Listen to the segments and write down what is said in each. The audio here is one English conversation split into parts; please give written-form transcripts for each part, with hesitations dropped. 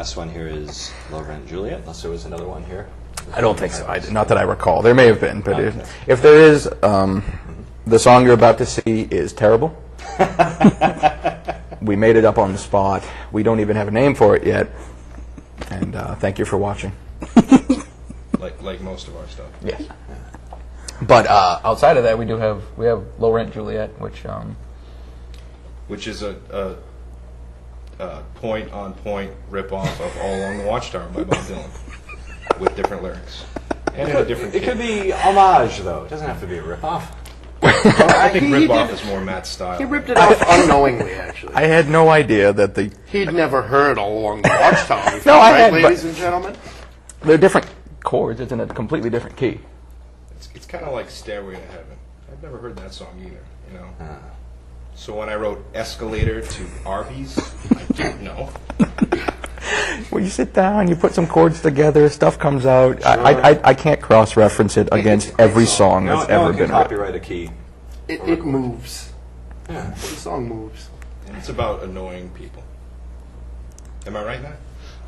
last one here is Low Rent Juliet, unless there was another one here. I don't think so. Not that I recall. There may have been, but if there is, the song you're about to see is terrible. We made it up on the spot. We don't even have a name for it yet. And thank you for watching. Like most of our stuff. Yes. But outside of that, we have Low Rent Juliet, which is a point-on-point rip-off of All Along the Watchtower by Bob Dylan, with different lyrics. And in a different It could be homage, though. It doesn't have to be a rip-off. I think rip-off is more Matt's style. He ripped it off unknowingly, actually. I had no idea that He'd never heard All Along the Watchtower before, No, I right, had, ladies and gentlemen? They're different chords. It's in a completely different key. It's kind of like Stairway to Heaven. I've never heard that song either, you know. So when I wrote Escalator to Arby's, I didn't know. When you sit down, you put some chords together, stuff comes out. Sure. I can't cross-reference it against every song that's ever been written. Copyright a key. It moves. Yeah. The song moves. It's about annoying people. Am I right, Matt?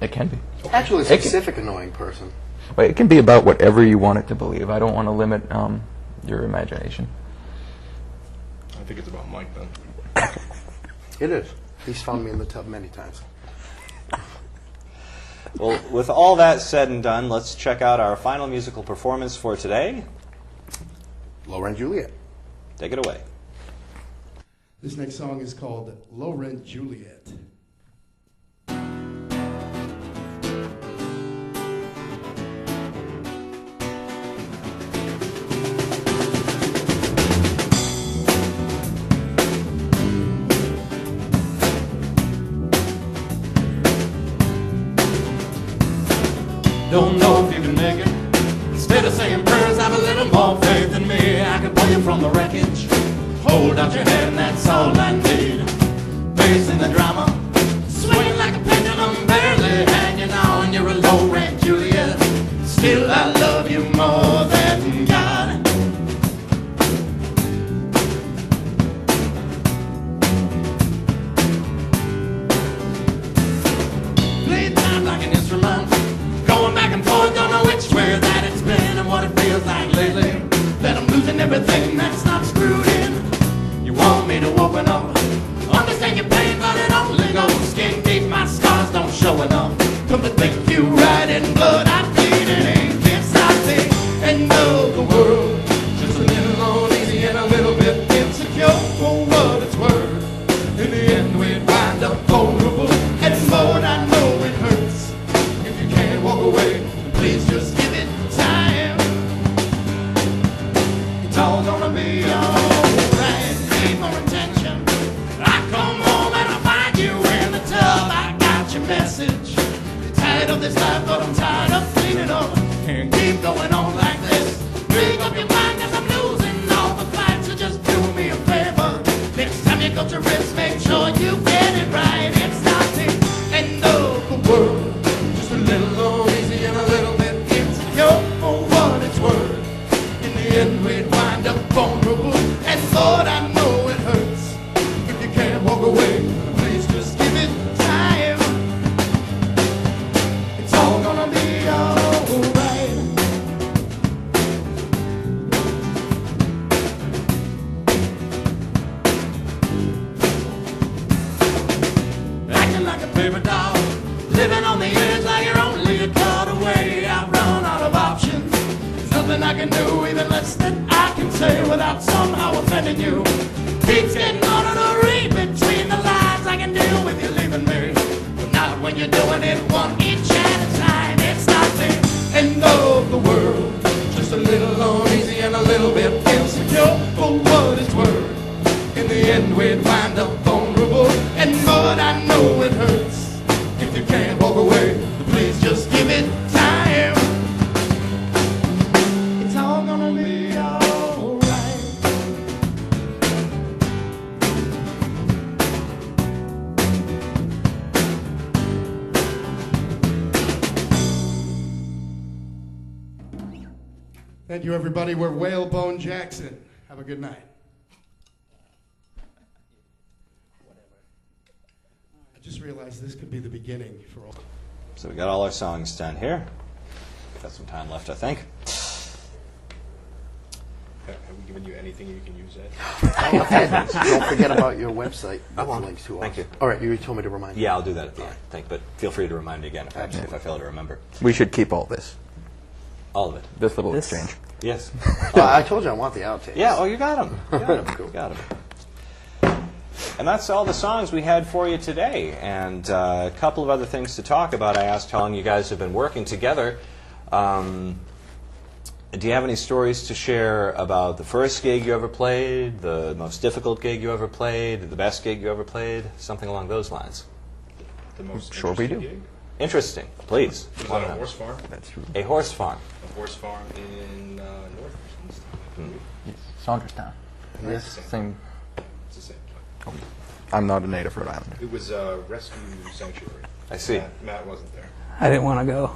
It can be. Actually, a specific annoying person. But it can be about whatever you want it to believe. I don't want to limit your imagination. I think it's about Mike, then. It is. He's found me in the tub many times. Well, with all that said and done, let's check out our final musical performance for today. Low Rent Juliet. Take it away. This next song is called Low Rent Juliet. Don't know if you can make it. Instead of saying prayers, have a little more faith in me. I can pull you from the wreckage. Hold out your hand, that's all I need. Facing the drama, swinging like a pendulum, barely hanging on. You're a low rent Juliet. Still, I love you more than God. Play time like an instrument. Going back and forth, don't know which way that it's been and what it feels like lately. That I'm losing everything that's not screwed in. You want me to open up, understand your pain, but it only goes skin deep. My scars don't show enough. Come to think you right in blood, I bleed and ain't can't stop me. And know the world just a little uneasy and a little bit insecure for what it's worth. In the end, we'd wind up vulnerable, and Lord, I know it hurts. If you can't walk away, please just give it time. It's all gonna be alright. Need more attention. I come home and I find you in the tub. I got your message. You're tired of this life, but I'm tired of cleaning up. Can't keep going on like this. Make up your mind, 'cause I'm losing all the fights. So just do me a favor. Next time you go to rest, make sure you get it right. It's not the end of the world. Just a little uneasy and a little bit insecure for what it's worth. In the end, we'd wind up vulnerable. And Lord, I know it hurts. If you can't walk away, please just give it time. It's all gonna be alright. Acting like a paper doll, living on the edge like you're only a cut away. I've run out of options. There's nothing I can do, even less that I can say without somehow offending you. Keeps getting harder to read between the lines. I can deal with you leaving me, but not when you're doing it one inch at a time. It's not the end of the world. Just a little uneasy and a little bit insecure for what it's worth. In the end, we'd wind up vulnerable, and Lord, I know it hurts. If you can't walk away, please just give it time. It's all gonna be alright. Thank you, everybody. We're Whalebone Jackson. Have a good night. I just realized this could be the beginning for all. So we got all our songs done here. Got some time left, I think. Have we given you anything you can use, Ed? Don't forget about your website. I won't. Links to Thank us. you. All right, you told me to remind you. Yeah, I'll do that at the end. But feel free to remind me again if I fail to remember. We should keep all this. All of it. This little exchange. Yes. I told you I want the outtakes. Yeah, oh, you got them. You got them. And that's all the songs we had for you today. And a couple of other things to talk about. I asked how long you guys have been working together. Do you have any stories to share about the first gig you ever played, the most difficult gig you ever played, the best gig you ever played, something along those lines? The most Sure we do. Gig? Interesting. Please. Was that a horse farm? That's true. A horse farm. A horse farm in North Saunderstown. Yes. Same. It's the same place. I'm not a native Rhode Islander. It was a rescue sanctuary. I see. Matt wasn't there. I didn't want to go.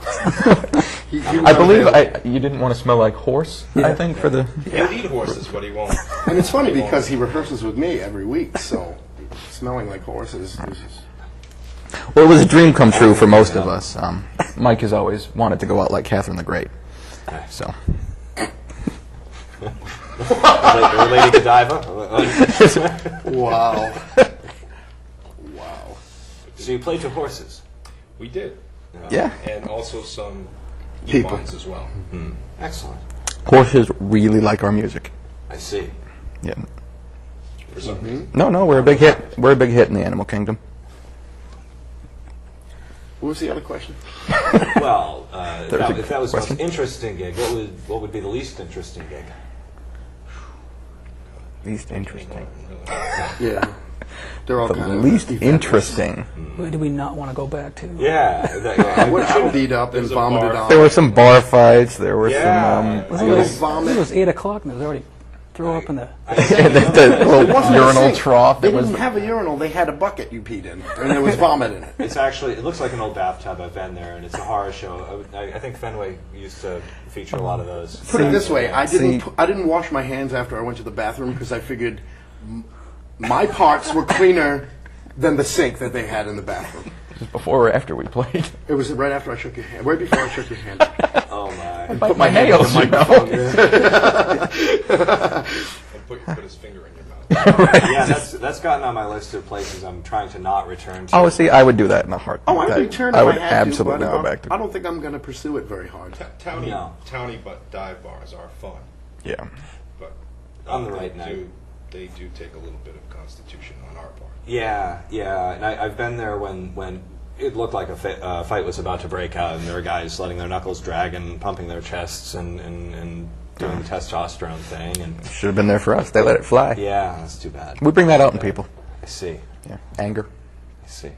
I believe you didn't want to smell like horse, I think, for the... He'll eat horses, but he won't. And it's funny because he rehearses with me every week, so smelling like horses is... Well, it was a dream come true for most of us. Mike has always wanted to go out like Catherine the Great. So... Lady Godiva? Wow. Wow. So you played to horses? We did. Yeah. And also some People. equines as well. Excellent. Horses really like our music. I see. Yeah. For some reason. No, we're a big hit. We're a big hit in the animal kingdom. What was the other question? Well, if that was the question. most interesting gig, what would be the least interesting gig? Least interesting. Yeah. They're all The kind of least event- interesting. Who do we not want to go back to? Yeah. I'm beat up and There's a vomited bar. on. There were some bar fights. There were Yeah. It Little was, vomit. it was 8 o'clock and there was already throw up in the... some the little It wasn't a urinal sink. trough. They It was didn't have a urinal. They had a bucket you peed in, and there was vomit in it. It's actually, it looks like an old bathtub. I've been there, and it's a horror show. I think Fenway used to feature a lot of those. Put it this way: I See- didn't wash my hands after I went to the bathroom because I figured my parts were cleaner than the sink that they had in the bathroom. before or after we played. It was right after I shook your hand. Right before I shook your hand. Oh my! Put my nails, you know. And put his finger in your mouth. Yeah, that's gotten on my list of places I'm trying to not return to. Oh, see, I would do that in a heartbeat. Oh, I returned. I if would I had absolutely to, but, go back to. I don't think I'm going to pursue it very hard. Towny but dive bars are fun, Yeah. but On the right night. They do take a little bit of constitution on our part. Yeah, and I've been there when it looked like a fight was about to break out, and there were guys letting their knuckles drag and pumping their chests and doing the testosterone thing. And Should have been there for us. They let it fly. yeah, that's too bad. We bring that out in people. I see. Yeah. Anger. I see.